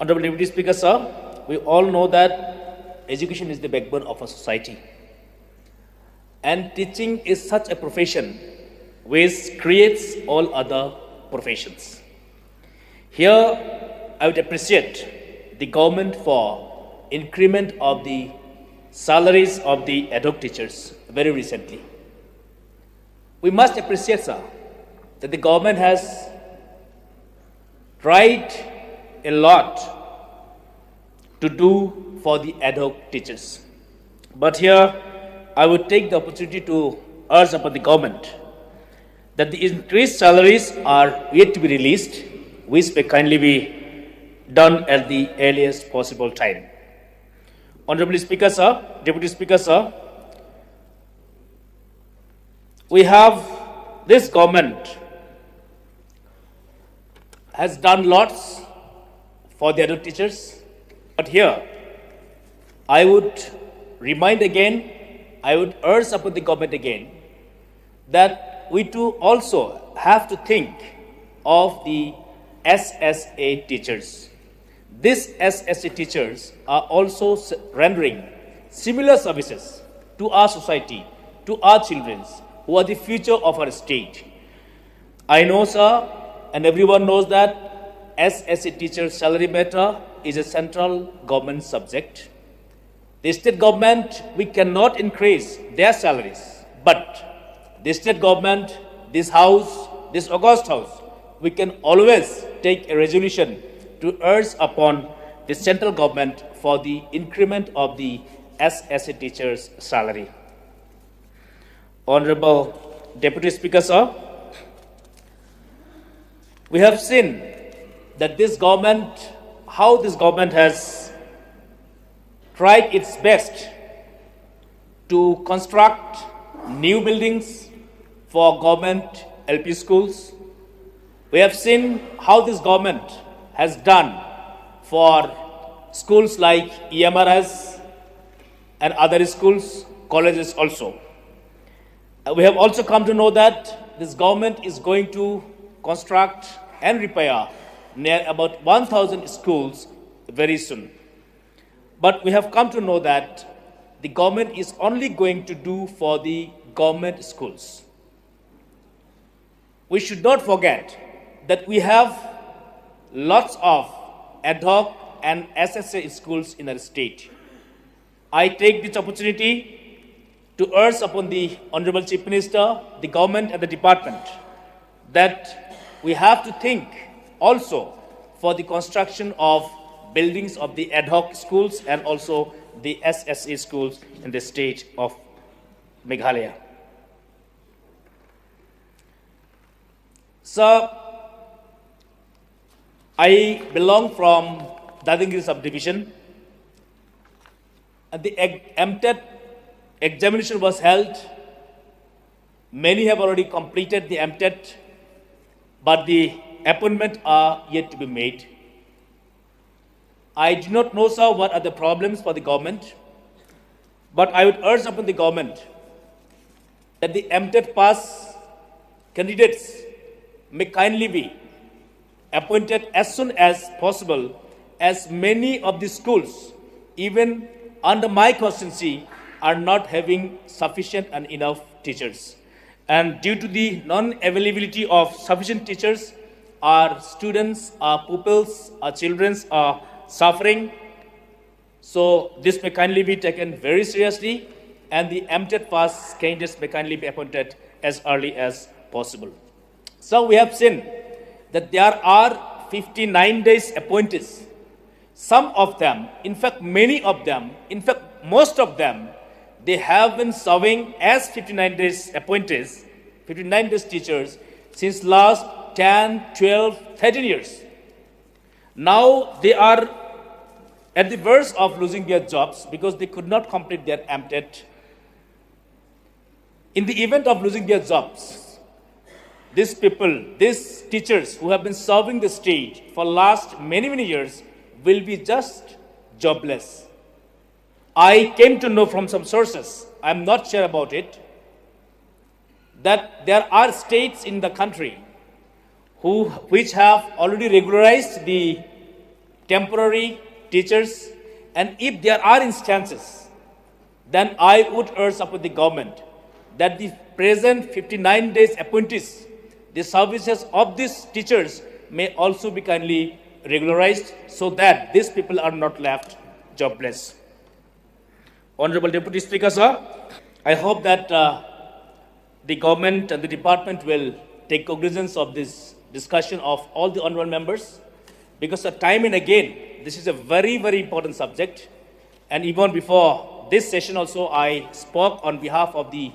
Honorable Deputy Speaker, sir, we all know that education is the backbone of a society. And teaching is such a profession which creates all other professions. Here, I would appreciate the government for increment of the salaries of the ad hoc teachers very recently. We must appreciate, sir, that the government has tried a lot to do for the ad hoc teachers. But here, I would take the opportunity to urge upon the government that the increased salaries are yet to be released, which may kindly be done at the earliest possible time. Honorable Speaker, sir, Deputy Speaker, sir, we have this government has done lots for the adult teachers, but here I would remind again, I would urge upon the government again that we too also have to think of the SSA teachers. These SSA teachers are also rendering similar services to our society, to our children, who are the future of our state. I know, sir, and everyone knows that SSA teacher salary matter is a central government subject. The state government, we cannot increase their salaries, but the state government, this house, this august house, we can always take a resolution to urge upon the central government for the increment of the SSA teachers' salary. Honorable Deputy Speaker, sir, we have seen that this government, how this government has tried its best to construct new buildings for government LP schools. We have seen how this government has done for schools like EMRS and other schools, colleges also. We have also come to know that this government is going to construct and repair near about 1,000 schools very soon. But we have come to know that the government is only going to do for the government schools. We should not forget that we have lots of ad hoc and SSA schools in our state. I take this opportunity to urge upon the Honorable Chief Minister, the government and the department that we have to think also for the construction of buildings of the ad hoc schools and also the SSA schools in the state of Meghalaya. Sir, I belong from Dadangiri subdivision, and the MTET examination was held. Many have already completed the MTET, but the appointments are yet to be made. I do not know, sir, what are the problems for the government, but I would urge upon the government that the MTET pass candidates may kindly be appointed as soon as possible, as many of the schools, even under my constituency, are not having sufficient and enough teachers. And due to the non-availability of sufficient teachers, our students, our pupils, our children are suffering. So this may kindly be taken very seriously, and the MTET pass candidates may kindly be appointed as early as possible. So we have seen that there are 59 days appointees. Some of them, in fact many of them, in fact most of them, they have been serving as 59 days appointees, 59 days teachers since last 10, 12, 13 years. Now they are at the verge of losing their jobs because they could not complete their MTET. In the event of losing their jobs, these people, these teachers who have been serving the state for last many, many years will be just jobless. I came to know from some sources, I'm not sure about it, that there are states in the country which have already regularized the temporary teachers, and if there are instances, then I would urge upon the government that the present 59 days appointees, the services of these teachers may also be kindly regularized so that these people are not left jobless. Honorable Deputy Speaker, sir, I hope that the government and the department will take cognizance of this discussion of all the honorable members, because time and again, this is a very, very important subject. And even before this session also, I spoke on behalf of the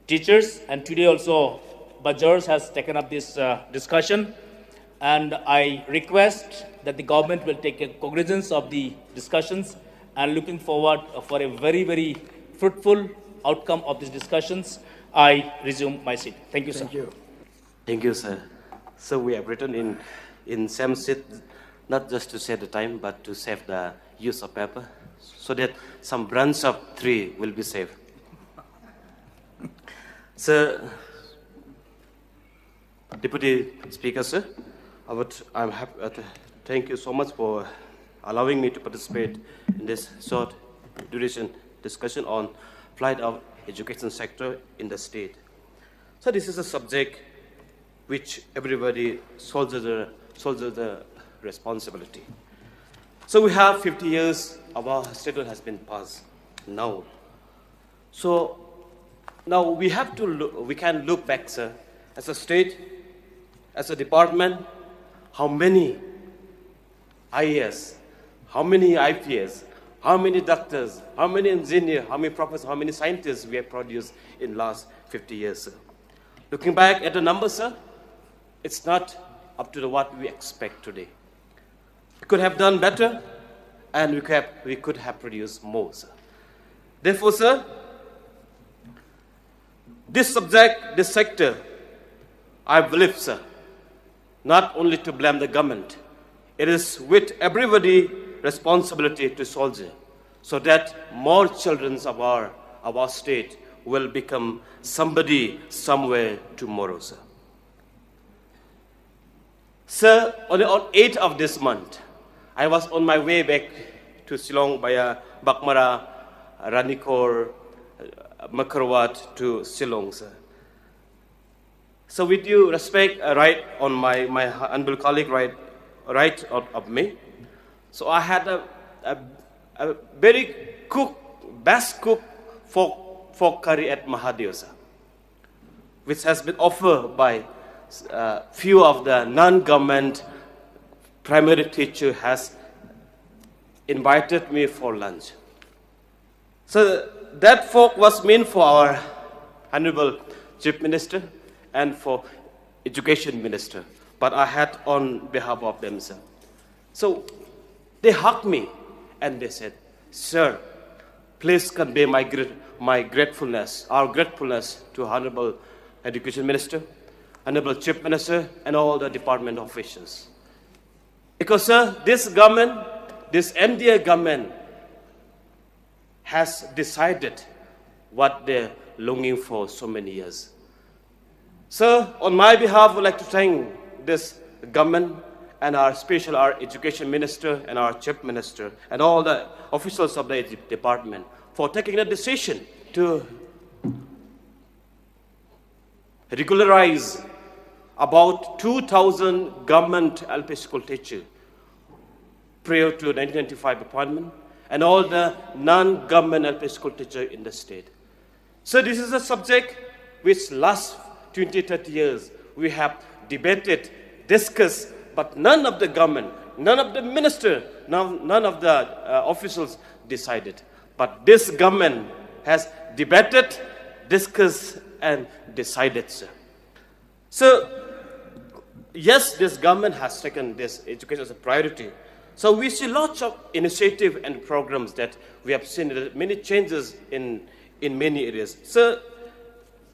teachers, and today also Bajars has taken up this discussion. And I request that the government will take cognizance of the discussions, and looking forward for a very, very fruitful outcome of these discussions. I resume my seat. Thank you, sir. Thank you. Thank you, sir. So we have written in same sheet, not just to save the time, but to save the use of paper, so that some branch of tree will be saved. Sir, Deputy Speaker, sir, I'm happy. Thank you so much for allowing me to participate in this short duration discussion on plight of education sector in the state. So this is a subject which everybody shoulders the responsibility. So we have 50 years of our statehood has been passed now. So now we have to we can look back, sir, as a state, as a department, how many IAS, how many IPS, how many doctors, how many engineers, how many professors, how many scientists we have produced in last 50 years, sir. Looking back at the numbers, sir, it's not up to what we expect today. We could have done better, and we could have produced more, sir. Therefore, sir, this subject, this sector, I believe, sir, not only to blame the government, it is with everybody responsibility to soldier, so that more children of our state will become somebody somewhere tomorrow, sir. Sir, on 8th of this month, I was on my way back to Shillong via Bakmara, Ranikor, Makarwat to Shillong, sir. So with due respect, right on my honorable colleague, right of me. So I had a very best cook for curry at Mahadev, sir, which has been offered by few of the non-government primary teacher has invited me for lunch. So that folk was meant for our Honorable Chief Minister and for Education Minister, but I had on behalf of them, sir. So they hugged me and they said, "Sir, please convey my gratefulness, our gratefulness to Honorable Education Minister, Honorable Chief Minister, and all the department officials. Because, sir, this government, this MDA government, has decided what they're longing for so many years. Sir, on my behalf, I would like to thank this government and our Education Minister and our Chief Minister and all the officials of the department for taking a decision to regularize about 2,000 government LP school teachers prior to 1995 appointment and all the non-government LP school teachers in the state. So this is a subject which last 20, 30 years we have debated, discussed, but none of the government, none of the minister, none of the officials decided. But this government has debated, discussed, and decided, sir. So, yes, this government has taken this education as a priority. So we see lots of initiative and programs that we have seen many changes in many areas. So,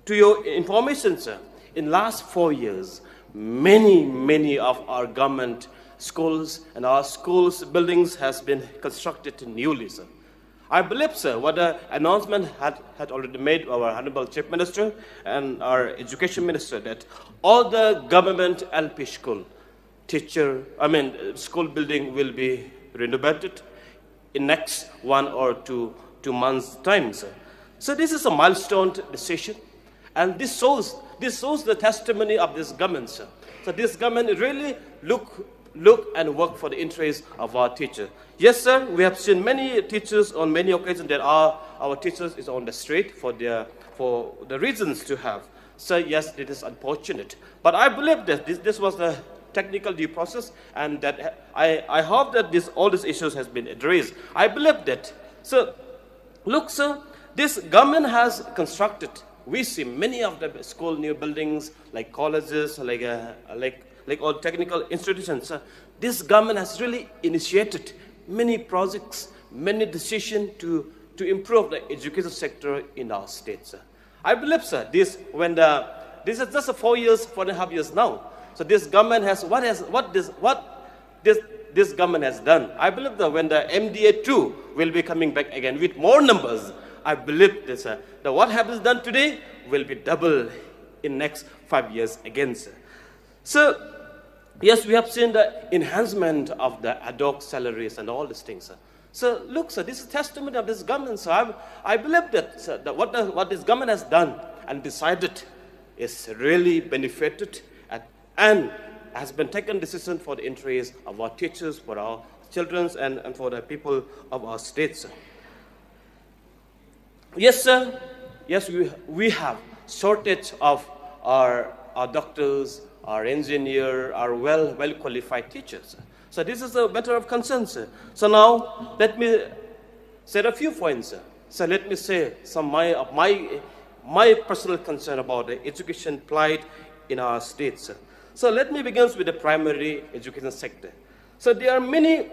to your information, sir, in last 4 years, many of our government schools and our schools buildings has been constructed newly, sir. I believe, sir, what the announcement had already made our Honorable Chief Minister and our Education Minister, that all the government LP school school building will be renovated in next 1 or 2 months' time, sir. So this is a milestone decision, and this shows the testimony of this government, sir. So this government really look and work for the interests of our teachers. Yes, sir, we have seen many teachers on many occasions that our teachers is on the street for the reasons to have. So yes, it is unfortunate. But I believe that this was the technical due process, and that I hope that all these issues has been addressed. I believe that. So look, sir, this government has constructed. We see many of the school new buildings, like colleges, like all technical institutions. This government has really initiated many projects, many decisions to improve the education sector in our state, sir. I believe, sir, this is just 4.5 years now. So this government has this government has done. I believe that when the MDA 2 will be coming back again with more numbers, I believe this, that what happens done today will be double in next 5 years again, sir. So yes, we have seen the enhancement of the ad hoc salaries and all these things, sir. So look, sir, this is testimony of this government, sir. I believe that, sir, that what this government has done and decided is really benefited and has been taken decision for the interests of our teachers, for our children, and for the people of our state, sir. Yes, sir. Yes, we have shortage of our doctors, our engineer, our well qualified teachers. So this is a matter of concern, sir. So now let me say a few points, sir. So let me say some of my personal concern about the education plight in our state, sir. So let me begin with the primary education sector. So there are many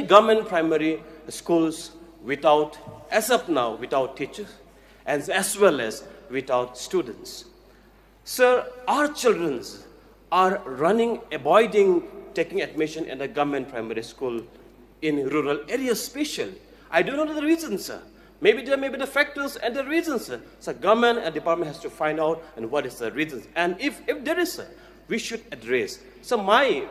government primary schools as of now, without teachers, and as well as without students. Sir, our children are avoiding taking admission in a government primary school in rural areas especially. I don't know the reasons, sir. Maybe there may be the factors and the reasons, sir. So government and department has to find out and what is the reasons. And if there is, sir, we should address. So my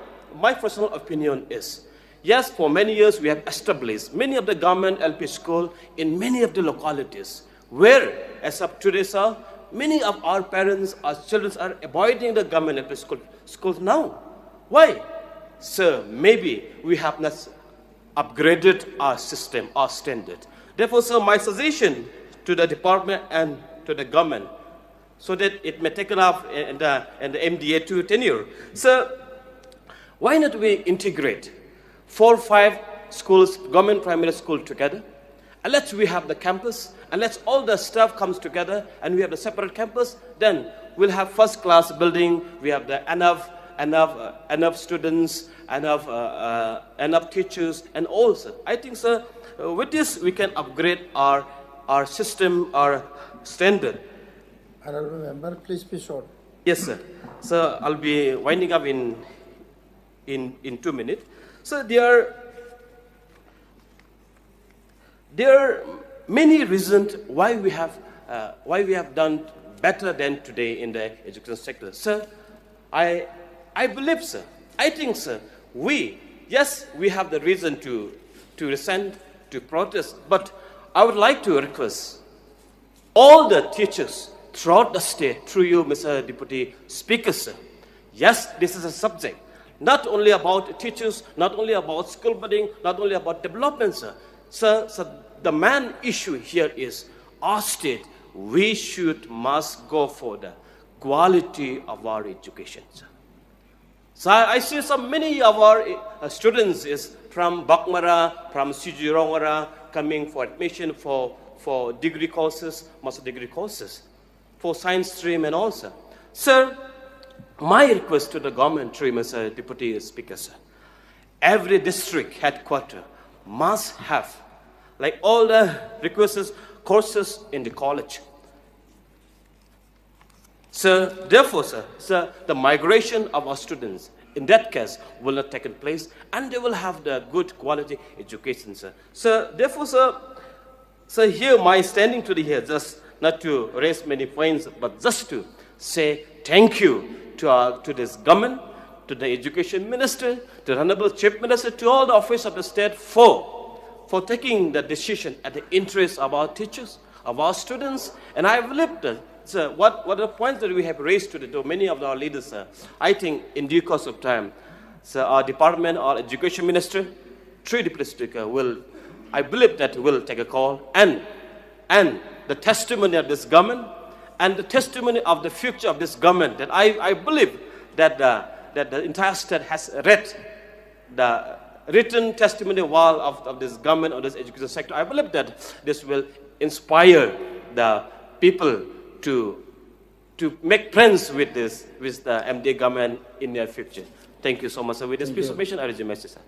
personal opinion is, yes, for many years we have established many of the government LP schools in many of the localities where, as of today, sir, many of our parents, our children are avoiding the government LP schools now. Why? Sir, maybe we have not upgraded our system, our standard. Therefore, sir, my suggestion to the department and to the government, so that it may take up in the MDA 2 tenure. Sir, why not we integrate 4 or 5 schools, government primary school together, and let's we have the campus, and let's all the staff comes together, and we have the separate campus. Then we'll have first class building. We have the enough students, enough teachers, and also I think, sir, with this we can upgrade our system, our standard. Honorable member, please be short. Yes, sir. So I'll be winding up in 2 minutes. So there are many reasons why we have done better than today in the education sector. Sir, I believe, sir, I think, sir, we have the reason to resent, to protest, but I would like to request all the teachers throughout the state, through you, Mr. Deputy Speaker, sir. Yes, this is a subject, not only about teachers, not only about school building, not only about development, sir. Sir, the main issue here is our state, we must go for the quality of our education, sir. So I see many of our students is from Bakmara, from Sijirongara, coming for admission for degree courses, master degree courses, for science stream and also. Sir, my request to the government, through Mr. Deputy Speaker, sir, every district headquarters must have, like all the requests, courses in the college. So therefore, sir, the migration of our students, in that case, will not take place, and they will have the good quality education, sir. So therefore, sir, here my standing today here, just not to raise many points, but just to say thank you to this government, to the Education Minister, to the Honorable Chief Minister, to all the officers of the state for taking the decision at the interest of our teachers, of our students. And I believe that what are the points that we have raised to many of our leaders, I think in due course of time, our department, our Education Minister, through the Deputy Speaker, I believe that will take a call, and the testimony of this government, and the testimony of the future of this government, that I believe that the entire state has read the written testimony wall of this government or this education sector. I believe that this will inspire the people to make friends with the MDA government in their future. Thank you so much. With this piece of information, I resume my session.